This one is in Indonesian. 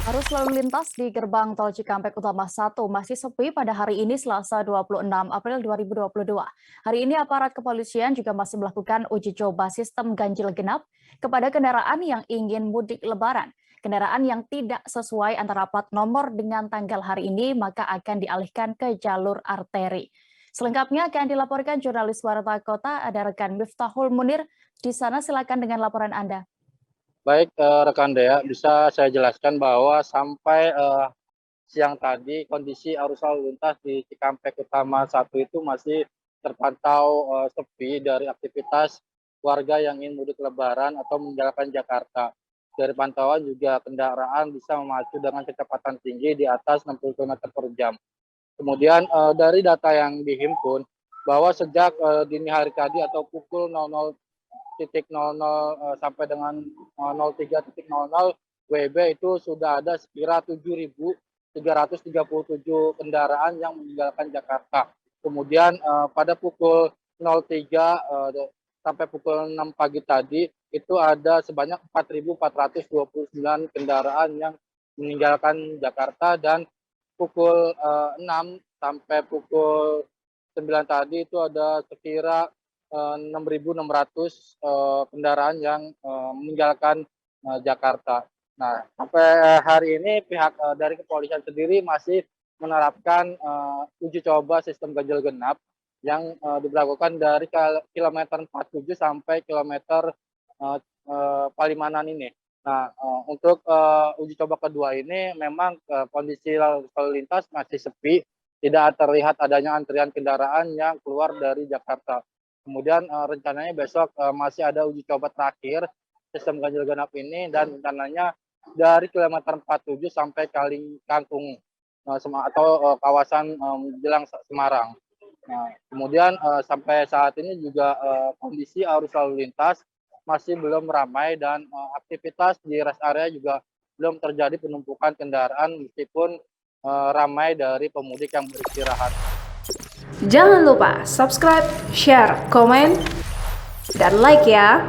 Arus lalu lintas di gerbang tol Cikampek Utama 1 masih sepi pada hari ini Selasa 26 April 2022. Hari ini aparat kepolisian juga masih melakukan uji coba sistem ganjil genap kepada kendaraan yang ingin mudik lebaran. Kendaraan yang tidak sesuai antara plat nomor dengan tanggal hari ini maka akan dialihkan ke jalur arteri. Selengkapnya akan dilaporkan jurnalis Warta Kota, ada rekan Miftahul Munir. Di sana silakan dengan laporan Anda. Baik, rekan Dea, bisa saya jelaskan bahwa sampai siang tadi kondisi arus lalu lintas di Cikampek Utama 1 itu masih terpantau sepi dari aktivitas warga yang ingin mudik lebaran atau meninggalkan Jakarta. Dari pantauan juga kendaraan bisa memacu dengan kecepatan tinggi di atas 60 km per jam. Kemudian dari data yang dihimpun bahwa sejak dini hari tadi atau pukul 00.00 sampai dengan 03.00 WIB itu sudah ada sekira 7.337 kendaraan yang meninggalkan Jakarta. Kemudian pada pukul 03 sampai pukul 6 pagi tadi itu ada sebanyak 4.429 kendaraan yang meninggalkan Jakarta, dan pukul 6 sampai pukul 9 tadi itu ada sekira 6.600 kendaraan yang meninggalkan Jakarta. Nah, sampai hari ini pihak dari kepolisian sendiri masih menerapkan uji coba sistem ganjil genap yang diberlakukan dari kilometer 47 sampai kilometer Palimanan ini. Nah, untuk uji coba kedua ini memang kondisi lalu lintas masih sepi, tidak terlihat adanya antrian kendaraan yang keluar dari Jakarta. Kemudian rencananya besok masih ada uji coba terakhir sistem ganjil genap ini, dan rencananya dari kilometer 47 sampai Kangkung atau kawasan Jelang Semarang. Nah, kemudian sampai saat ini juga kondisi arus lalu lintas masih belum ramai, dan aktivitas di rest area juga belum terjadi penumpukan kendaraan meskipun ramai dari pemudik yang beristirahat. Jangan lupa subscribe, share, komen, dan like ya.